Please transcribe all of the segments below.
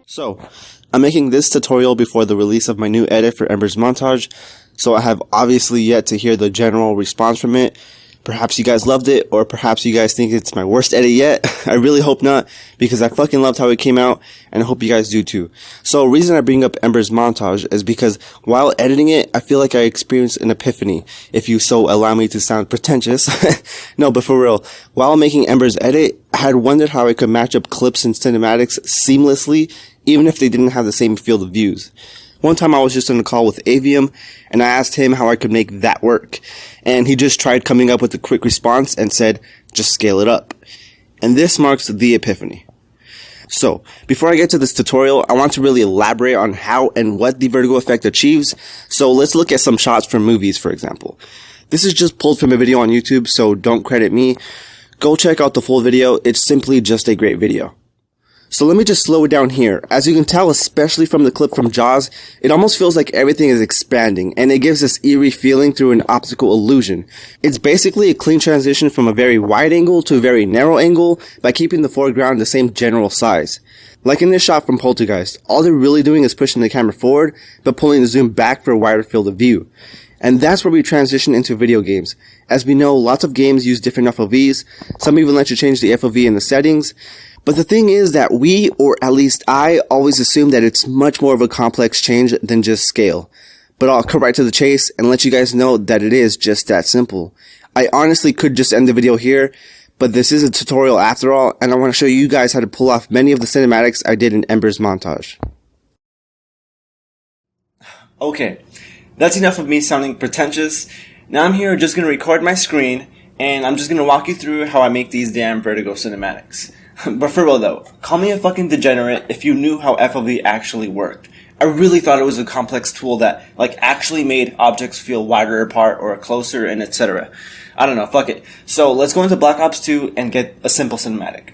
So, I'm making this tutorial before the release of my new edit for Ember's montage, so I have obviously yet to hear the general response from it. Perhaps you guys loved it, or perhaps you guys think it's my worst edit yet. I really hope not, because I fucking loved how it came out, and I hope you guys do too. So, the reason I bring up Ember's montage is because while editing it, I feel like I experienced an epiphany, if you so allow me to sound pretentious. No, but for real, while making Ember's edit, I had wondered how I could match up clips and cinematics seamlessly, even if they didn't have the same field of views. One time I was just on a call with Avium, and I asked him how I could make that work. And he just tried coming up with a quick response and said, just scale it up. And this marks the epiphany. So, before I get to this tutorial, I want to really elaborate on how and what the Vertigo effect achieves. So let's look at some shots from movies, for example. This is just pulled from a video on YouTube, so don't credit me. Go check out the full video. It's simply just a great video. So let me just slow it down here. As you can tell, especially from the clip from Jaws, it almost feels like everything is expanding, and it gives this eerie feeling through an optical illusion. It's basically a clean transition from a very wide angle to a very narrow angle by keeping the foreground the same general size. Like in this shot from Poltergeist, all they're really doing is pushing the camera forward, but pulling the zoom back for a wider field of view. And that's where we transition into video games. As we know, lots of games use different FOVs, some even let you change the FOV in the settings. But the thing is that we, or at least I, always assume that it's much more of a complex change than just scale. But I'll cut right to the chase and let you guys know that it is just that simple. I honestly could just end the video here, but this is a tutorial after all, and I want to show you guys how to pull off many of the cinematics I did in Ember's montage. Okay, that's enough of me sounding pretentious. Now I'm here just going to record my screen, and I'm just going to walk you through how I make these damn Vertigo cinematics. But for real though, call me a fucking degenerate if you knew how FOV actually worked. I really thought it was a complex tool that actually made objects feel wider apart or closer and etc. I don't know, fuck it. So let's go into Black Ops 2 and get a simple cinematic.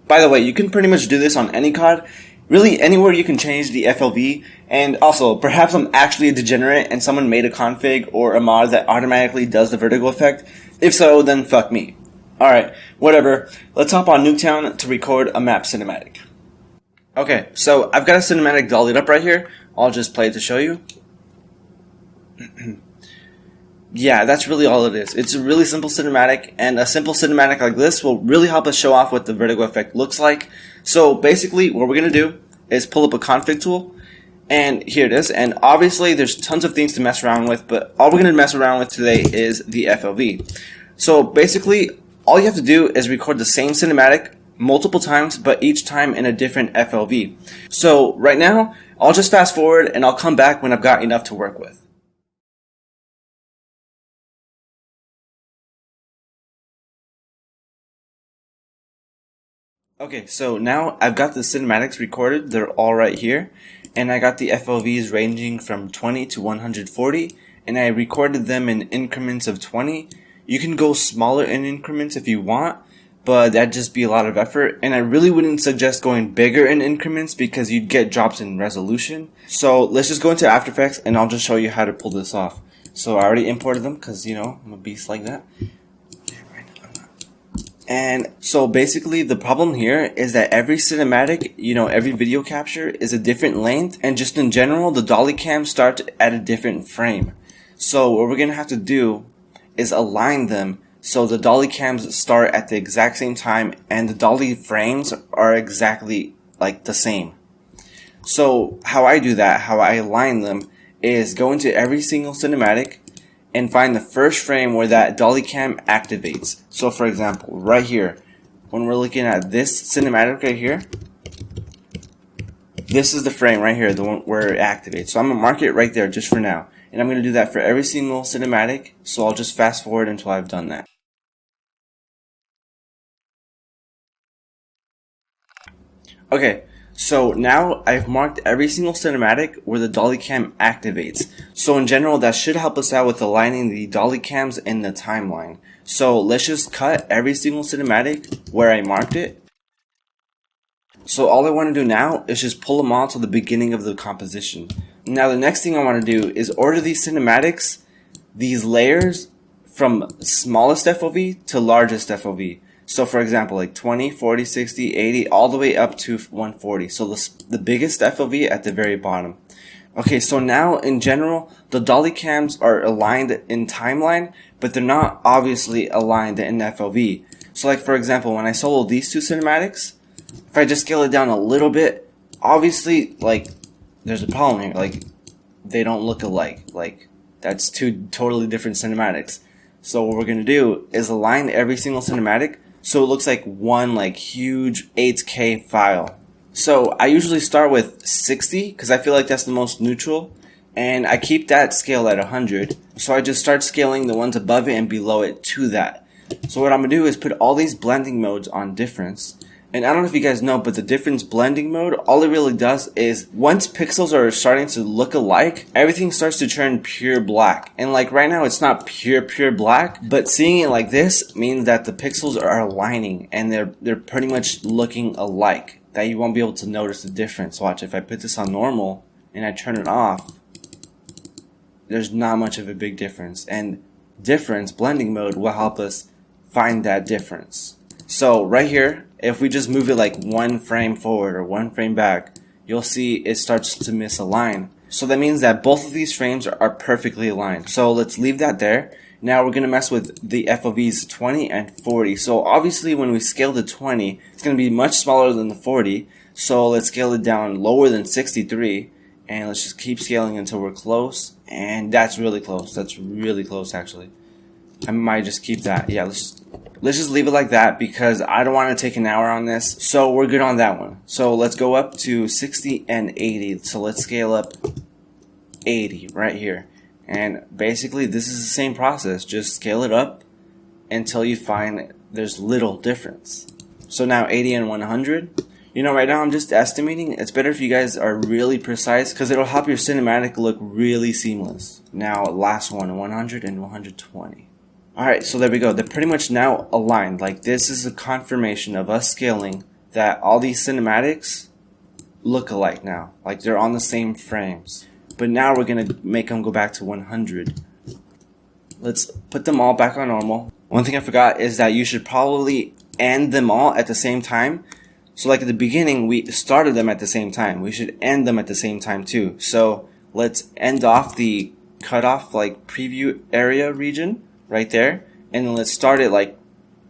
By the way, you can pretty much do this on any COD. Really anywhere you can change the FOV, and also perhaps I'm actually a degenerate and someone made a config or a mod that automatically does the Vertigo effect. If so, then fuck me. Alright, whatever. Let's hop on Nuketown to record a map cinematic. Okay, so I've got a cinematic dollied up right here. I'll just play it to show you. Yeah, that's really all it is. It's a really simple cinematic, and a simple cinematic like this will really help us show off what the Vertigo effect looks like. So basically, what we're going to do is pull up a config tool, and here it is. And obviously, there's tons of things to mess around with, but all we're going to mess around with today is the FOV. So basically, all you have to do is record the same cinematic multiple times, but each time in a different FOV. So right now, I'll just fast forward and I'll come back when I've got enough to work with. Okay, so now I've got the cinematics recorded. They're all right here. And I got the FOVs ranging from 20 to 140. And I recorded them in increments of 20. You can go smaller in increments if you want, but that'd just be a lot of effort, and I really wouldn't suggest going bigger in increments because you'd get drops in resolution. So let's just go into After Effects and I'll just show you how to pull this off. So I already imported them because, you know, I'm a beast like that. And so basically the problem here is that every cinematic, every video capture is a different length, and just in general, the dolly cams start at a different frame. So what we're going to have to do is align them so the dolly cams start at the exact same time and the dolly frames are exactly the same. So how I do that, how I align them, is go into every single cinematic and find the first frame where that dolly cam activates. So for example, right here, when we're looking at this cinematic right here, this is the frame right here, the one where it activates. So I'm going to mark it right there just for now. And I'm going to do that for every single cinematic, so I'll just fast forward until I've done that. Okay, so now I've marked every single cinematic where the dolly cam activates. So in general, that should help us out with aligning the dolly cams in the timeline. So let's just cut every single cinematic where I marked it. So all I want to do now is just pull them all to the beginning of the composition. Now the next thing I want to do is order these cinematics, these layers, from smallest FOV to largest FOV. So for example, like 20, 40, 60, 80, all the way up to 140. So the biggest FOV at the very bottom. Okay, so now in general, the dolly cams are aligned in timeline, but they're not obviously aligned in FOV. So like for example, when I solo these two cinematics, if I just scale it down a little bit, obviously like there's a problem here. Like they don't look alike. Like that's two totally different cinematics. So what we're gonna do is align every single cinematic so it looks like one like huge 8K file. So I usually start with 60 because I feel like that's the most neutral, and I keep that scale at 100. So I just start scaling the ones above it and below it to that. So what I'm gonna do is put all these blending modes on difference. And I don't know if you guys know, but the difference blending mode, all it really does is once pixels are starting to look alike, everything starts to turn pure black. And like right now, it's not pure black, but seeing it like this means that the pixels are aligning and they're pretty much looking alike, that you won't be able to notice the difference. Watch, if I put this on normal and I turn it off, there's not much of a big difference. And difference blending mode will help us find that difference. So right here, if we just move it like one frame forward or one frame back, you'll see it starts to misalign. So that means that both of these frames are perfectly aligned. So let's leave that there. Now we're going to mess with the FOVs 20 and 40. So obviously when we scale to 20, it's going to be much smaller than the 40. So let's scale it down lower than 63. And let's just keep scaling until we're close. And that's really close. That's really close actually. I might just keep that. Yeah, let's just leave it like that because I don't want to take an hour on this. So we're good on that one. So let's go up to 60 and 80. So let's scale up 80 right here. And basically this is the same process. Just scale it up until you find there's little difference. So now 80 and 100. You know, right now I'm just estimating. It's better if you guys are really precise because it'll help your cinematic look really seamless. Now last one, 100 and 120. Alright, so there we go. They're pretty much now aligned. Like this is a confirmation of us scaling that all these cinematics look alike now. Like they're on the same frames. But now we're going to make them go back to 100. Let's put them all back on normal. One thing I forgot is that you should probably end them all at the same time. So like at the beginning, we started them at the same time. We should end them at the same time too. So let's end off the cutoff like preview area region right there, and then let's start it like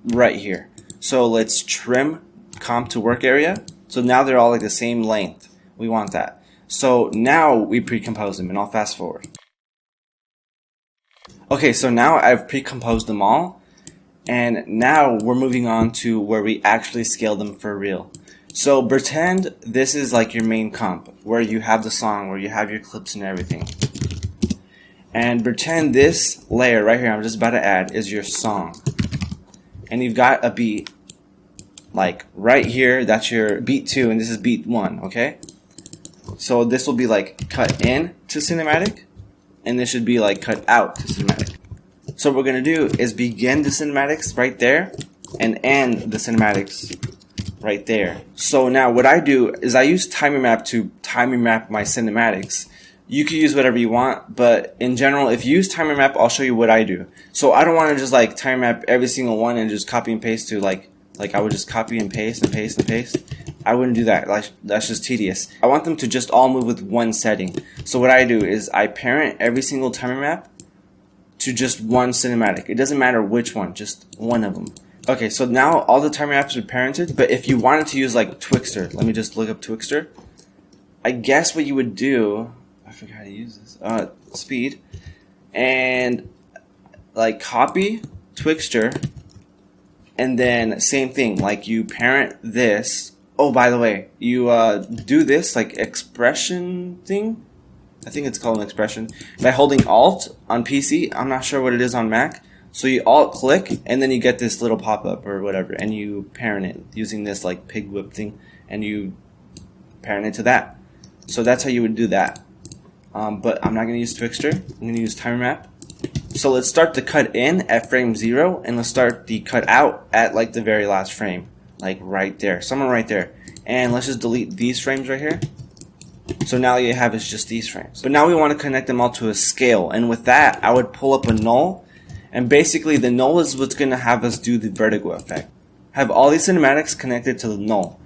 right here. So let's trim comp to work area. So now they're all like the same length. We want that. So now we pre-compose them, and I'll fast forward. Okay, so now I've pre-composed them all, and now we're moving on to where we actually scale them for real. So pretend this is like your main comp, where you have the song, where you have your clips and everything. And pretend this layer right here I'm just about to add is your song. And you've got a beat. Like right here, that's your beat 2 and this is beat 1, okay? So this will be like cut in to cinematic, and this should be like cut out to cinematic. So what we're going to do is begin the cinematics right there and end the cinematics right there. So now what I do is I use timer map to timer map my cinematics. You can use whatever you want, but in general, if you use timer map, I'll show you what I do. So I don't want to just like timer map every single one and just copy and paste to like I would just copy and paste and paste and paste. I wouldn't do that. Like that's just tedious. I want them to just all move with one setting. So what I do is I parent every single timer map to just one cinematic. It doesn't matter which one, just one of them. Okay, so now all the timer maps are parented, but if you wanted to use like Twixtor, let me just look up Twixtor. I guess what you would do, I forgot how to use this. Speed. And like copy Twixtor. And then same thing, like you parent this. Oh, by the way, you do this like expression thing. I think it's called an expression. By holding Alt on PC. I'm not sure what it is on Mac. So you Alt click and then you get this little pop-up or whatever. And you parent it using this like pig whip thing. And you parent it to that. So that's how you would do that. But I'm not going to use Twixtor. I'm going to use timer map. So let's start the cut in at frame 0, and let's start the cut out at like the very last frame, like right there, somewhere right there. And let's just delete these frames right here. So now all you have is just these frames. But now we want to connect them all to a scale, and with that, I would pull up a null, and basically the null is what's going to have us do the vertigo effect. have all these cinematics connected to the null.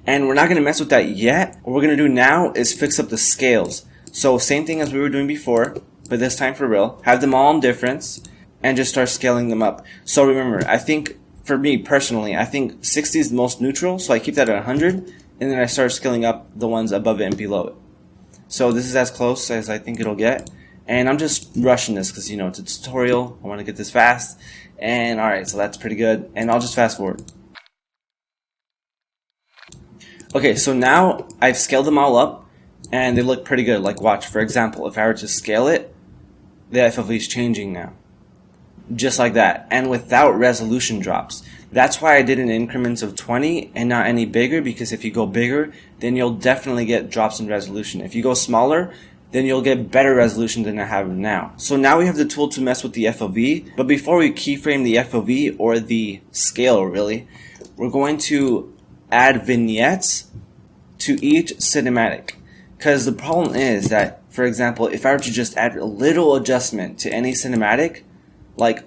And we're not going to mess with that yet. What we're going to do now is fix up the scales. So same thing as we were doing before, but this time for real. Have them all in difference and just start scaling them up. So remember, I think for me personally, I think 60 is the most neutral, so I keep that at 100, and then I start scaling up the ones above it and below it. So this is as close as I think it'll get. And I'm just rushing this because, it's a tutorial. I want to get this fast. And alright, so that's pretty good. And I'll just fast forward. Okay, so now I've scaled them all up and they look pretty good. Like watch, for example, if I were to scale it, the FOV is changing now. Just like that, and without resolution drops. That's why I did it in increments of 20 and not any bigger, because if you go bigger, then you'll definitely get drops in resolution. If you go smaller, then you'll get better resolution than I have now. So now we have the tool to mess with the FOV, but before we keyframe the FOV, or the scale really, we're going to add vignettes to each cinematic. Because the problem is that, for example, if I were to just add a little adjustment to any cinematic, like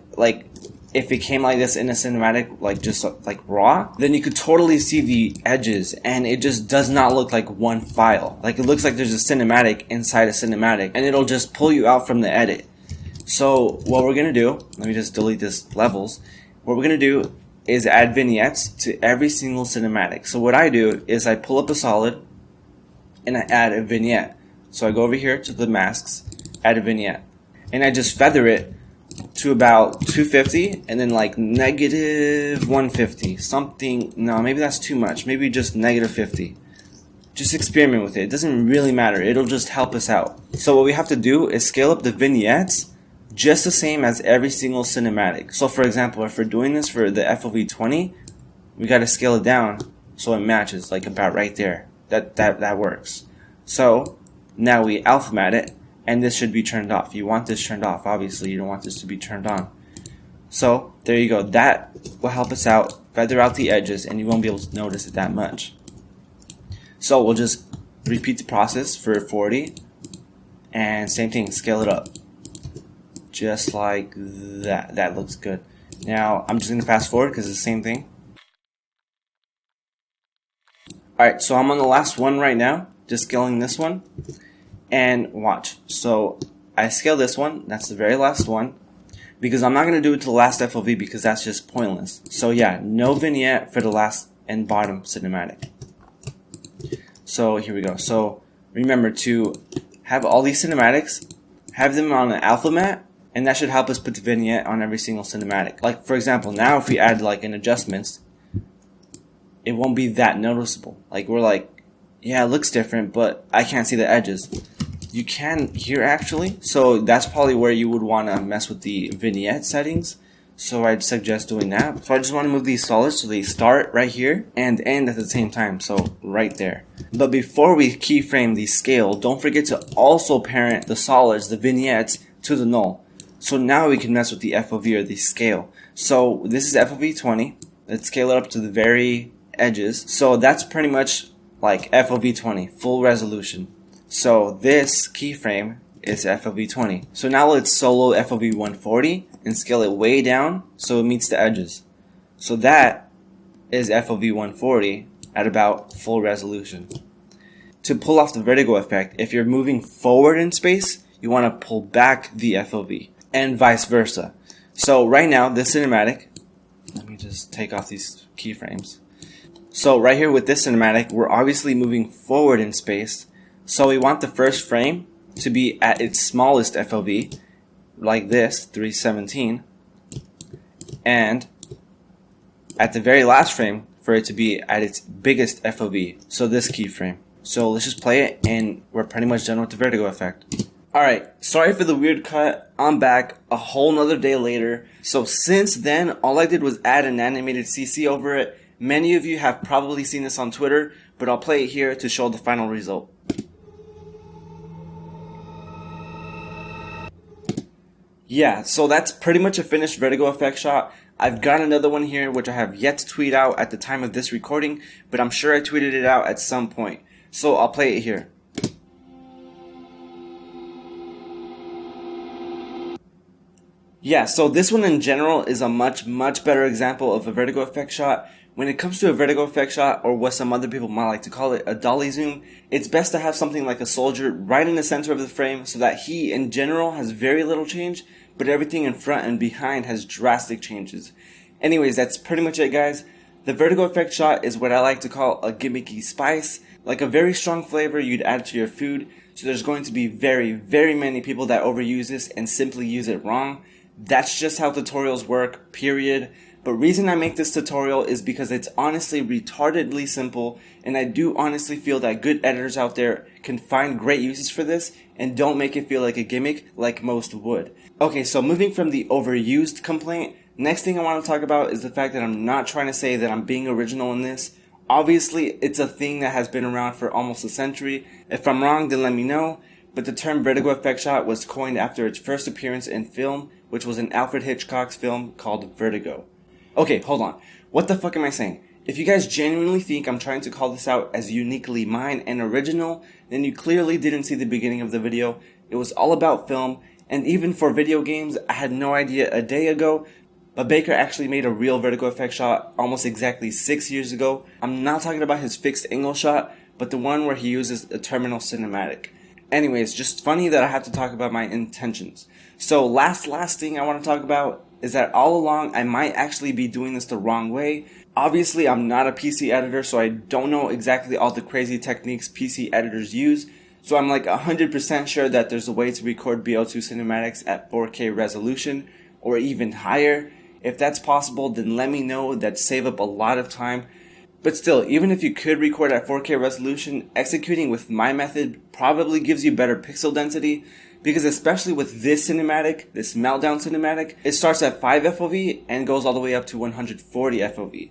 if it came like this in a cinematic, like raw, then you could totally see the edges, and it just does not look like one file. Like it looks like there's a cinematic inside a cinematic, and it'll just pull you out from the edit. So what we're gonna do, let me just delete this levels. What we're gonna do is add vignettes to every single cinematic. So what I do is I pull up a solid and I add a vignette. So I go over here to the masks, add a vignette, and I just feather it to about 250, and then like negative 150, something. No, maybe that's too much. Maybe just negative 50. Just experiment with it. It doesn't really matter. It'll just help us out. So what we have to do is scale up the vignettes just the same as every single cinematic. So for example, if we're doing this for the FOV 20, we got to scale it down so it matches, like about right there. That works. So now we alpha mat it, and this should be turned off. You want this turned off, obviously. You don't want this to be turned on. So there you go. That will help us out, feather out the edges, and you won't be able to notice it that much. So we'll just repeat the process for 40, and same thing, scale it up. Just like that. That looks good. Now I'm just going to fast forward because it's the same thing. Alright, so I'm on the last one right now, just scaling this one. And watch. So I scale this one, that's the very last one, because I'm not going to do it to the last FOV because that's just pointless. So yeah, no vignette for the last and bottom cinematic. So here we go. So remember to have all these cinematics, have them on an alpha mat, and that should help us put the vignette on every single cinematic. Like for example, now if we add like an adjustments, it won't be that noticeable. Like we're like, yeah, it looks different, but I can't see the edges. You can here actually, so that's probably where you would want to mess with the vignette settings. So I'd suggest doing that. So I just want to move these solids so they start right here and end at the same time, so right there. But before we keyframe the scale, don't forget to also parent the solids, the vignettes, to the null. So now we can mess with the FOV or the scale. So this is FOV 20. Let's scale it up to the very edges. So that's pretty much like FOV 20, full resolution. So this keyframe is FOV 20. So now let's solo FOV 140 and scale it way down so it meets the edges. So that is FOV 140 at about full resolution. To pull off the vertigo effect, if you're moving forward in space, you want to pull back the FOV, and vice versa. So right now, this cinematic, let me just take off these keyframes. So right here with this cinematic, we're obviously moving forward in space. So we want the first frame to be at its smallest FOV, like this, 317. And at the very last frame, for it to be at its biggest FOV. So this keyframe. So let's just play it, and we're pretty much done with the vertigo effect. Alright, sorry for the weird cut. I'm back a whole nother day later. So since then, all I did was add an animated CC over it. Many of you have probably seen this on Twitter, but I'll play it here to show the final result. Yeah, so that's pretty much a finished vertigo effect shot. I've got another one here which I have yet to tweet out at the time of this recording, but I'm sure I tweeted it out at some point. So I'll play it here. Yeah, so this one in general is a much better example of a vertigo effect shot. When it comes to a vertigo effect shot, or what some other people might like to call it, a dolly zoom, it's best to have something like a soldier right in the center of the frame so that he, in general, has very little change, but everything in front and behind has drastic changes. Anyways, that's pretty much it, guys. The vertigo effect shot is what I like to call a gimmicky spice, like a very strong flavor you'd add to your food, so there's going to be very many people that overuse this and simply use it wrong. That's just how tutorials work, period. But reason I make this tutorial is because it's honestly retardedly simple, and I do honestly feel that good editors out there can find great uses for this and don't make it feel like a gimmick like most would. Okay, so moving from the overused complaint, next thing I want to talk about is the fact that I'm not trying to say that I'm being original in this. Obviously, it's a thing that has been around for almost a century. If I'm wrong, then let me know. But the term vertigo effect shot was coined after its first appearance in film, which was in Alfred Hitchcock's film called Vertigo. Okay, hold on. What the fuck am I saying? If you guys genuinely think I'm trying to call this out as uniquely mine and original, then you clearly didn't see the beginning of the video. It was all about film, and even for video games, I had no idea a day ago, but Baker actually made a real vertigo effect shot almost exactly 6 years ago. I'm not talking about his fixed angle shot, but the one where he uses a terminal cinematic. Anyways, just funny that I have to talk about my intentions. So last thing I want to talk about is that all along I might actually be doing this the wrong way. Obviously, I'm not a PC editor, so I don't know exactly all the crazy techniques PC editors use. So I'm like 100% sure that there's a way to record BO2 cinematics at 4K resolution or even higher. If that's possible, then let me know. That'd save up a lot of time. But still, even if you could record at 4K resolution, executing with my method probably gives you better pixel density, because especially with this cinematic, this meltdown cinematic, it starts at 5 FOV and goes all the way up to 140 FOV.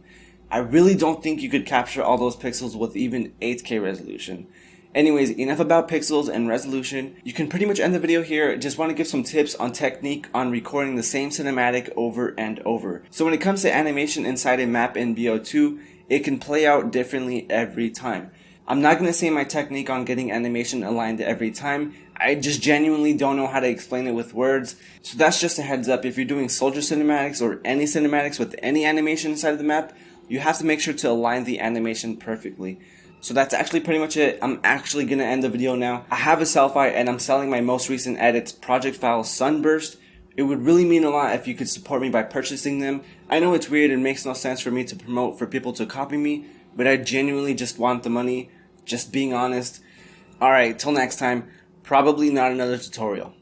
I really don't think you could capture all those pixels with even 8K resolution. Anyways, enough about pixels and resolution. You can pretty much end the video here. Just want to give some tips on technique on recording the same cinematic over and over. So when it comes to animation inside a map in BO2, it can play out differently every time. I'm not going to say my technique on getting animation aligned every time. I just genuinely don't know how to explain it with words. So that's just a heads up. If you're doing soldier cinematics or any cinematics with any animation inside of the map, you have to make sure to align the animation perfectly. So that's actually pretty much it. I'm actually going to end the video now. I have a selfie and I'm selling my most recent edits, project file Sunburst. It would really mean a lot if you could support me by purchasing them. I know it's weird and makes no sense for me to promote for people to copy me, but I genuinely just want the money, just being honest. Alright, till next time, probably not another tutorial.